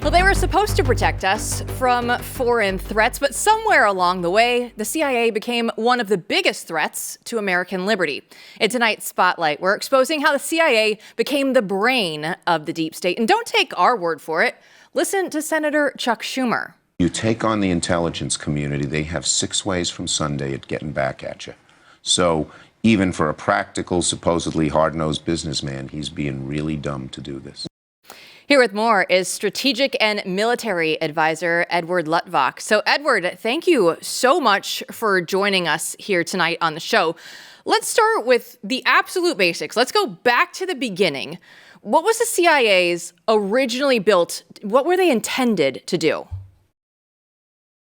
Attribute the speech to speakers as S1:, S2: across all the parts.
S1: Well, they were supposed to protect us from foreign threats, but somewhere along the way, the CIA became one of the biggest threats to American liberty. In tonight's Spotlight, we're exposing how the CIA became the brain of the deep state. And don't take our word for it. Listen to Senator Chuck Schumer.
S2: You take on the intelligence community, they have 6 ways from Sunday at getting back at you. So even for a practical, supposedly hard-nosed businessman, he's being really dumb to do this.
S1: Here with more is strategic and military advisor Edward Luttwak. So Edward, thank you so much for joining us here tonight on the show. Let's start with the absolute basics. Let's go back to the beginning. What was the CIA's originally built? What were they intended to do?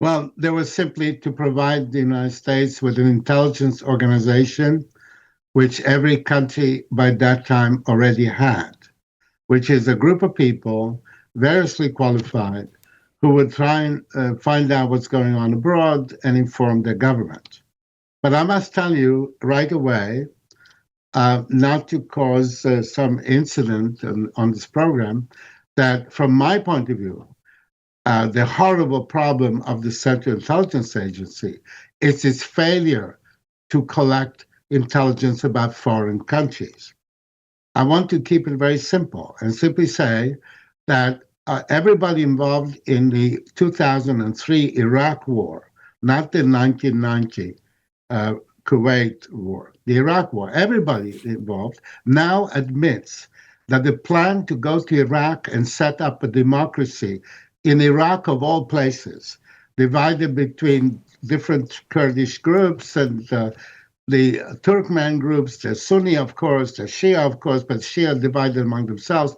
S3: Well, they were simply to provide the United States with an intelligence organization, which every country by that time already had, which is a group of people, variously qualified, who would try and find out what's going on abroad and inform their government. But I must tell you right away, not to cause some incident on this program, that from my point of view, the horrible problem of the Central Intelligence Agency is its failure to collect intelligence about foreign countries. I want to keep it very simple and simply say that everybody involved in the 2003 Iraq War, not the 1990 Kuwait War, the Iraq War, everybody involved now admits that the plan to go to Iraq and set up a democracy in Iraq of all places, divided between different Kurdish groups and the Turkmen groups, the Sunni, of course, the Shia, of course, but Shia divided among themselves.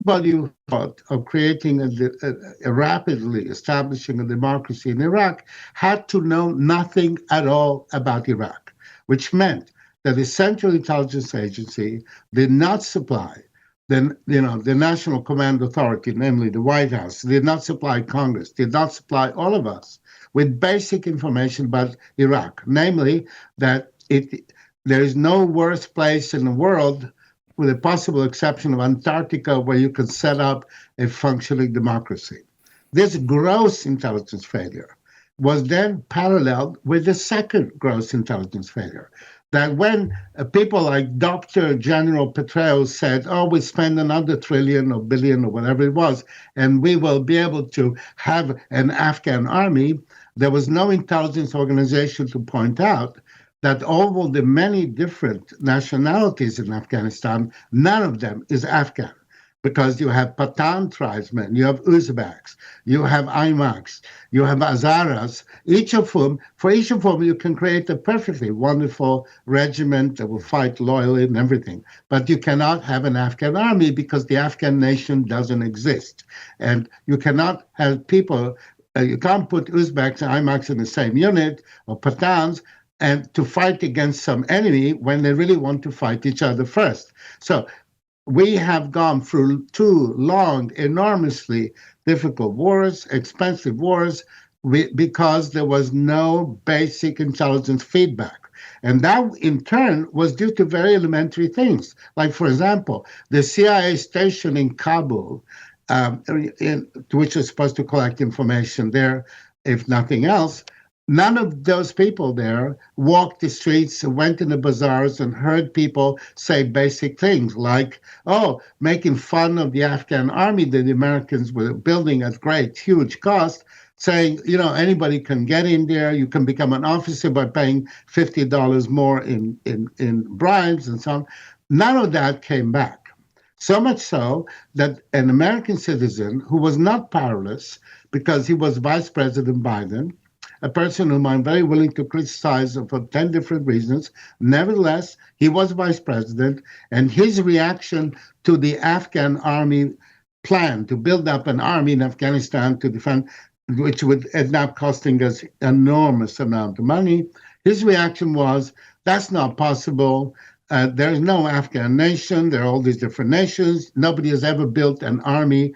S3: But you thought of creating a rapidly establishing a democracy in Iraq had to know nothing at all about Iraq, which meant that the Central Intelligence Agency did not supply the National Command Authority, namely the White House, did not supply Congress, did not supply all of us with basic information about Iraq, namely that there is no worse place in the world, with the possible exception of Antarctica, where you can set up a functioning democracy. This gross intelligence failure was then paralleled with the second gross intelligence failure, that when people like Dr. General Petraeus said, oh, we spend another trillion or billion or whatever it was, and we will be able to have an Afghan army, there was no intelligence organization to point out that all of the many different nationalities in Afghanistan, none of them is Afghan, because you have Pathan tribesmen, you have Uzbeks, you have Imaks, you have Hazaras, for each of whom you can create a perfectly wonderful regiment that will fight loyally and everything. But you cannot have an Afghan army because the Afghan nation doesn't exist. And you cannot have people, you can't put Uzbeks and Imaks in the same unit, or Pathans, and to fight against some enemy when they really want to fight each other first. So we have gone through 2 long, enormously difficult wars, expensive wars, because there was no basic intelligence feedback. And that, in turn, was due to very elementary things. Like, for example, the CIA station in Kabul, which was supposed to collect information there, if nothing else, none of those people there walked the streets, went in the bazaars, and heard people say basic things like, oh, making fun of the Afghan army that the Americans were building at great, huge cost, saying, anybody can get in there, you can become an officer by paying $50 more in bribes and so on. None of that came back. So much so that an American citizen who was not powerless, because he was Vice President Biden, a person whom I'm very willing to criticize for 10 different reasons. Nevertheless, he was vice president, and his reaction to the Afghan army plan to build up an army in Afghanistan to defend, which would end up costing us enormous amount of money, his reaction was, that's not possible. There is no Afghan nation. There are all these different nations. Nobody has ever built an army.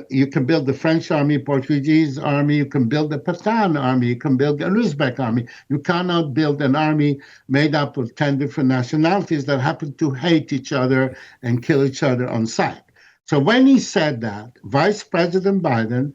S3: You can build the French army, Portuguese army, you can build the Pathan army, you can build an Uzbek army. You cannot build an army made up of 10 different nationalities that happen to hate each other and kill each other on sight. So when he said that, Vice President Biden,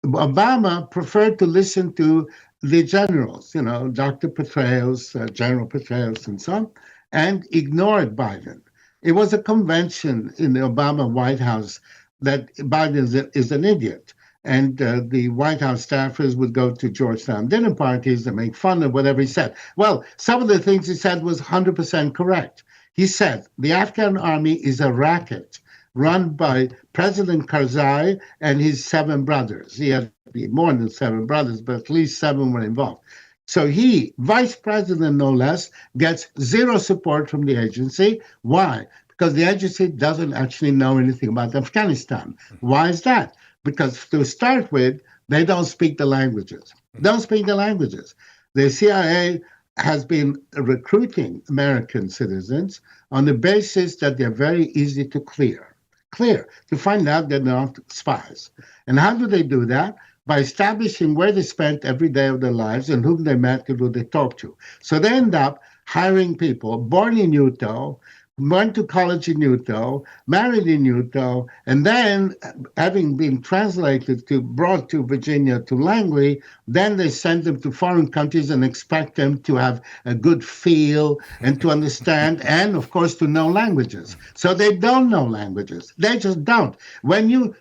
S3: Obama preferred to listen to the generals, Dr. Petraeus, General Petraeus, and so on, and ignored Biden. It was a convention in the Obama White House that Biden is an idiot. And the White House staffers would go to Georgetown dinner parties and make fun of whatever he said. Well, some of the things he said was 100% correct. He said the Afghan army is a racket run by President Karzai and his 7 brothers. He had more than 7 brothers, but at least 7 were involved. So he, vice president no less, gets zero support from the agency. Why? Because the agency doesn't actually know anything about Afghanistan. Why is that? Because to start with, they don't speak the languages. Don't speak the languages. The CIA has been recruiting American citizens on the basis that they're very easy to clear, to find out they're not spies. And how do they do that? By establishing where they spent every day of their lives and whom they met and who they talked to. So they end up hiring people born in Utah, went to college in Utah, married in Utah, and then, having been brought to Virginia to Langley, then they send them to foreign countries and expect them to have a good feel and to understand and, of course, to know languages. So they don't know languages. They just don't. When you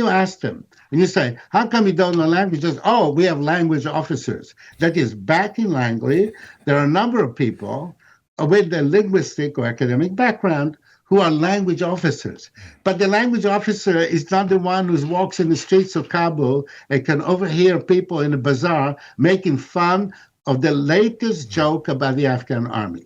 S3: ask them, and you say, how come you don't know languages? Oh, we have language officers. That is, back in Langley, there are a number of people with a linguistic or academic background who are language officers. But the language officer is not the one who walks in the streets of Kabul and can overhear people in a bazaar making fun of the latest joke about the Afghan army.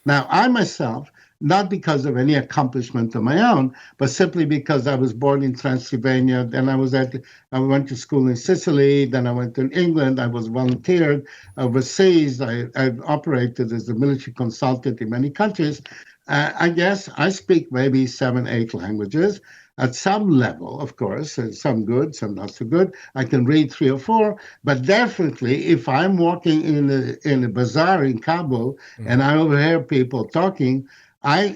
S3: Now, I myself, not because of any accomplishment of my own, but simply because I was born in Transylvania. Then I went to school in Sicily. Then I went to England. I was volunteered overseas. I've operated as a military consultant in many countries. I guess I speak maybe 7, 8 languages at some level, of course, some good, some not so good. I can read 3 or 4, but definitely if I'm walking in a bazaar in Kabul and I overhear people talking,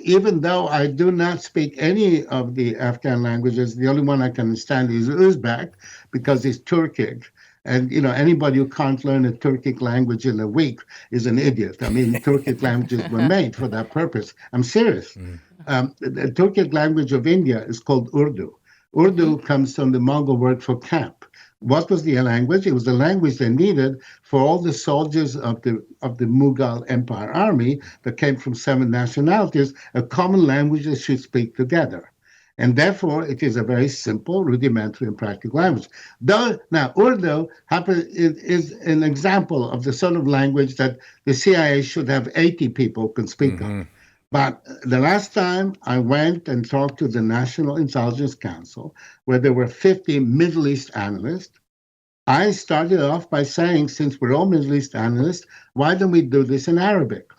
S3: even though I do not speak any of the Afghan languages, the only one I can understand is Uzbek because it's Turkic. And, anybody who can't learn a Turkic language in a week is an idiot. I mean, Turkic languages were made for that purpose. I'm serious. The Turkic language of India is called Urdu. Urdu comes from the Mongol word for camp. What was the language? It was the language they needed for all the soldiers of the Mughal Empire army that came from 7 nationalities, a common language they should speak together. And therefore, it is a very simple, rudimentary, and practical language. Now, Urdu is an example of the sort of language that the CIA should have 80 people can speak of. But the last time I went and talked to the National Intelligence Council, where there were 50 Middle East analysts, I started off by saying, since we're all Middle East analysts, why don't we do this in Arabic?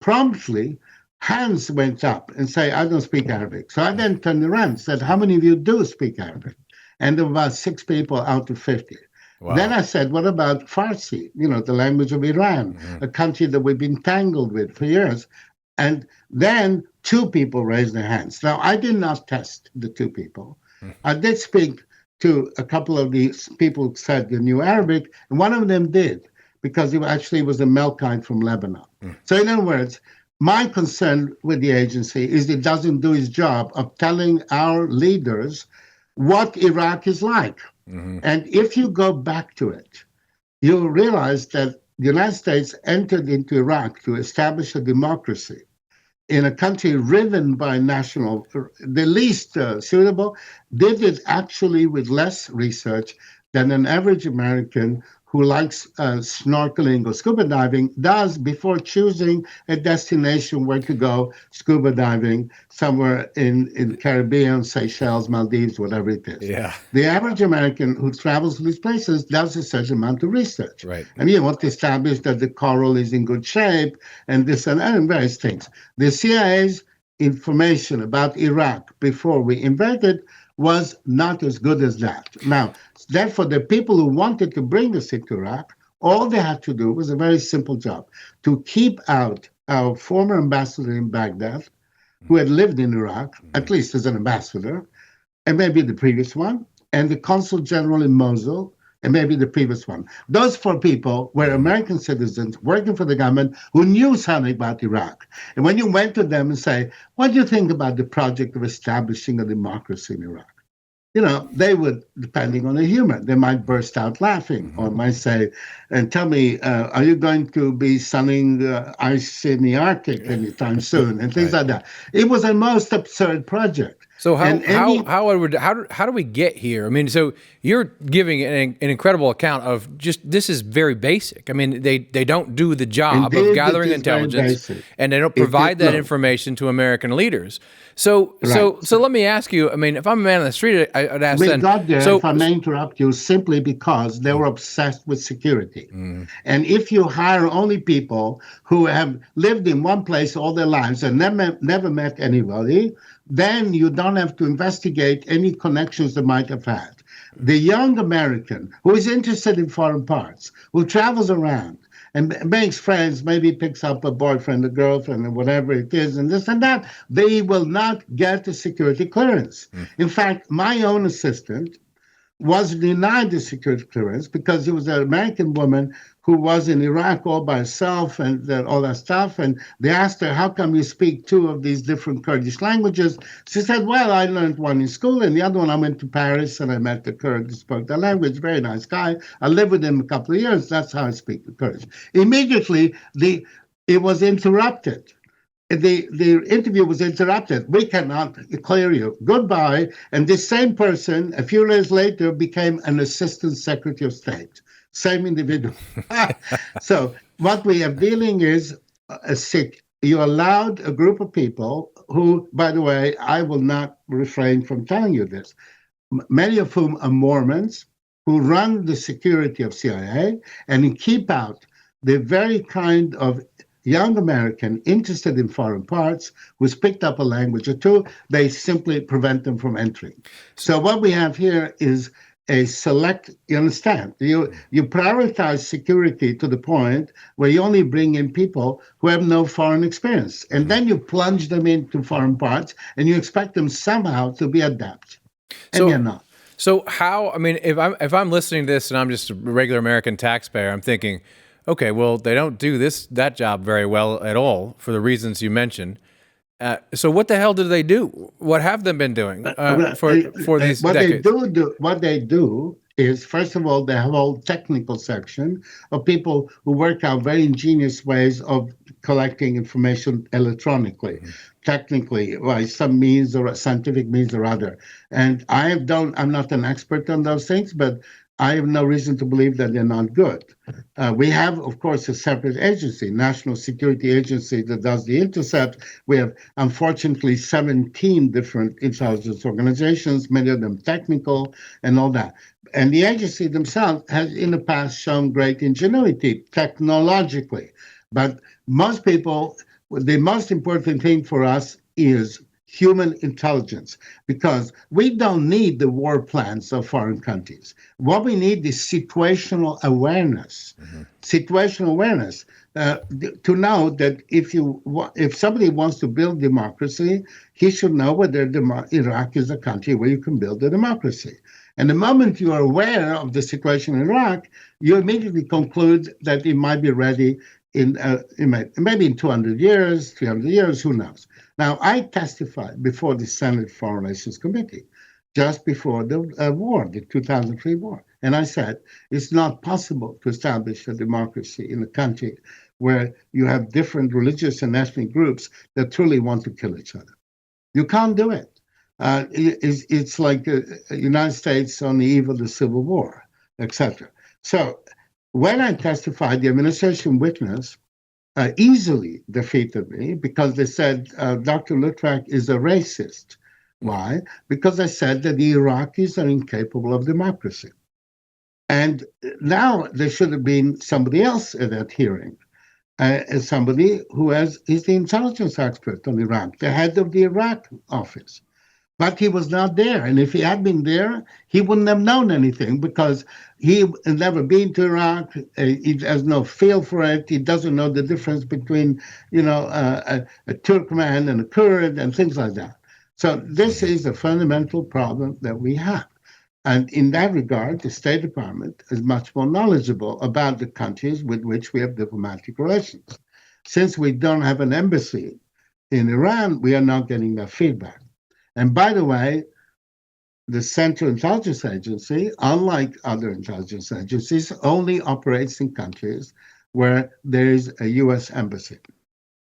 S3: Promptly, hands went up and say, I don't speak Arabic. So I then turned around and said, how many of you do speak Arabic? And there were about 6 people out of 50. Wow. Then I said, what about Farsi, the language of Iran, a country that we've been tangled with for years? And then 2 people raised their hands. Now, I did not test the 2 people. I did speak to a couple of these people who said they knew Arabic, and one of them did, because he actually was a Melkite from Lebanon. So in other words, my concern with the agency is it doesn't do its job of telling our leaders what Iraq is like. And if you go back to it, you'll realize that the United States entered into Iraq to establish a democracy in a country riven by the least suitable, did it actually with less research than an average American who likes snorkeling or scuba diving does before choosing a destination where to go scuba diving somewhere in Caribbean, Seychelles, Maldives, whatever it is.
S4: Yeah.
S3: The average American who travels to these places does a certain amount of research.
S4: Right.
S3: And you want to establish that the coral is in good shape and this and various things. The CIA's information about Iraq before we invaded was not as good as that. Now, therefore, the people who wanted to bring us into Iraq, all they had to do was a very simple job, to keep out our former ambassador in Baghdad, who had lived in Iraq, at least as an ambassador, and maybe the previous one, and the consul general in Mosul, and maybe the previous one. Those four people were American citizens working for the government who knew something about Iraq. And when you went to them and say, what do you think about the project of establishing a democracy in Iraq? They would, depending on the humor, they might burst out laughing or might say, and tell me, are you going to be selling ice in the Arctic anytime soon? And things like that. It was a most absurd project.
S4: So how do we get here? I mean, so you're giving an incredible account of just, this is very basic. I mean, they don't do the job of gathering intelligence, and they don't provide that information to American leaders. So let me ask you, I mean, if I'm a man on the street, I'd ask
S3: we got there, if I may interrupt you, simply because they were obsessed with security. And if you hire only people who have lived in one place all their lives and never met anybody, then you don't have to investigate any connections they might have had. The young American who is interested in foreign parts, who travels around and makes friends, maybe picks up a boyfriend, a girlfriend, or whatever it is, and this and that, they will not get a security clearance. In fact, my own assistant was denied the security clearance because he was an American woman who was in Iraq all by herself and all that stuff. And they asked her, how come you speak two of these different Kurdish languages? She said, well, I learned one in school and the other one I went to Paris and I met the Kurd who spoke the language. Very nice guy. I lived with him a couple of years. That's how I speak the Kurdish. Immediately, it was interrupted. The interview was interrupted. We cannot clear you. Goodbye. And this same person, a few years later, became an assistant secretary of state. Same individual. So what we are dealing is you allowed a group of people who, by the way, I will not refrain from telling you this, many of whom are Mormons, who run the security of CIA and keep out the very kind of young American interested in foreign parts who's picked up a language or two. They simply prevent them from entering. So what we have here is a select, you understand, you prioritize security to the point where you only bring in people who have no foreign experience. And then you plunge them into foreign parts and you expect them somehow to be adept. And they're not.
S4: So how, I mean, if I'm listening to this and I'm just a regular American taxpayer, I'm thinking, okay, well, they don't do that job very well at all for the reasons you mentioned. So what the hell do they do? What have they been doing for these decades?
S3: What they do is, first of all, they have a whole technical section of people who work out very ingenious ways of collecting information electronically, technically, by some means or scientific means or other. And I'm not an expert on those things, but I have no reason to believe that they're not good. We have, of course, a separate agency, National Security Agency, that does the intercept. We have, unfortunately, 17 different intelligence organizations, many of them technical and all that. And the agency themselves has, in the past, shown great ingenuity technologically. But most people, the most important thing for us is human intelligence, because we don't need the war plans of foreign countries. What we need is situational awareness. Situational awareness to know that if somebody wants to build democracy, he should know whether Iraq is a country where you can build a democracy. And the moment you are aware of the situation in Iraq, you immediately conclude that it might be ready maybe in 200 years, 300 years, who knows. Now, I testified before the Senate Foreign Relations Committee just before the war, the 2003 war. And I said, it's not possible to establish a democracy in a country where you have different religious and ethnic groups that truly want to kill each other. You can't do it. It's like the United States on the eve of the Civil War, etc. So when I testified, the administration witness easily defeated me because they said Dr. Luttwak is a racist. Why? Because I said that the Iraqis are incapable of democracy. And now there should have been somebody else at that hearing, somebody who is the intelligence expert on Iraq, the head of the Iraq office. But he was not there. And if he had been there, he wouldn't have known anything because he had never been to Iraq. He has no feel for it. He doesn't know the difference between, a Turkmen and a Kurd and things like that. So this is a fundamental problem that we have. And in that regard, the State Department is much more knowledgeable about the countries with which we have diplomatic relations. Since we don't have an embassy in Iran, we are not getting that feedback. And by the way, the Central Intelligence Agency, unlike other intelligence agencies, only operates in countries where there is a U.S. embassy.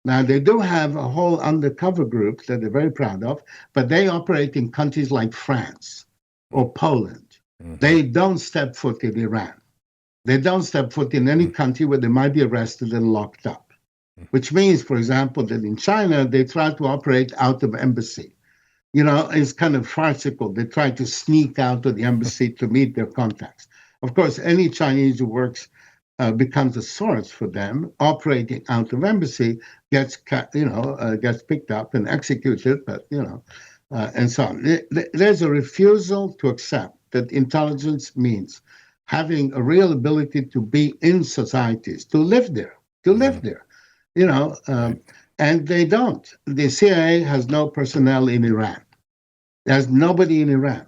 S3: Now, they do have a whole undercover group that they're very proud of, but they operate in countries like France or Poland. They don't step foot in Iran. They don't step foot in any country where they might be arrested and locked up, which means, for example, that in China, they try to operate out of embassy. You know, it's kind of farcical. They try to sneak out of the embassy to meet their contacts. Of course, any Chinese who works becomes a source for them. Operating out of embassy gets picked up and executed, but and so on. There's a refusal to accept that intelligence means having a real ability to be in societies, to live there, and they don't. The CIA has no personnel in Iran. There's nobody in Iran.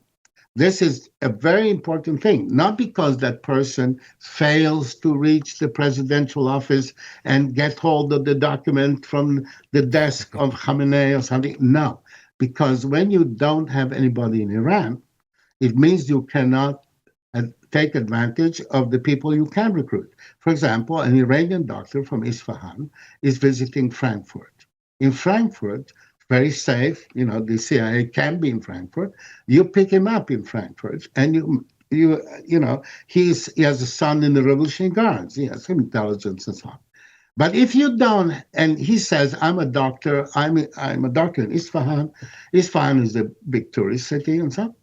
S3: This is a very important thing, not because that person fails to reach the presidential office and get hold of the document from the desk of Khamenei or something. No, because when you don't have anybody in Iran, it means you cannot take advantage of the people you can recruit. For example, an Iranian doctor from Isfahan is visiting Frankfurt. In Frankfurt, very safe, the CIA can be in Frankfurt. You pick him up in Frankfurt, and he has a son in the Revolutionary Guards. He has some intelligence and so on. But if you don't, and he says, I'm a doctor in Isfahan. Isfahan is a big tourist city and so on.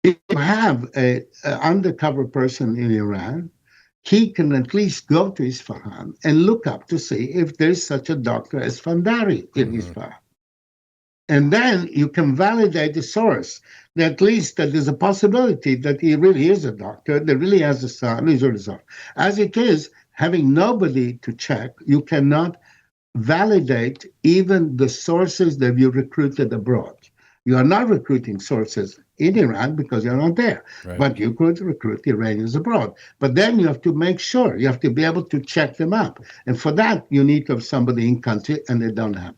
S3: If you have an undercover person in Iran, he can at least go to Isfahan and look up to see if there's such a doctor as Fandari in Isfahan. And then you can validate the source, that at least that there's a possibility that he really is a doctor, that really has a son, is a result. As it is, having nobody to check, you cannot validate even the sources that you recruited abroad. You are not recruiting sources in Iran because you're not there, right. But you could recruit Iranians abroad. But then you have to make sure, you have to be able to check them up. And for that, you need to have somebody in country, and they don't have.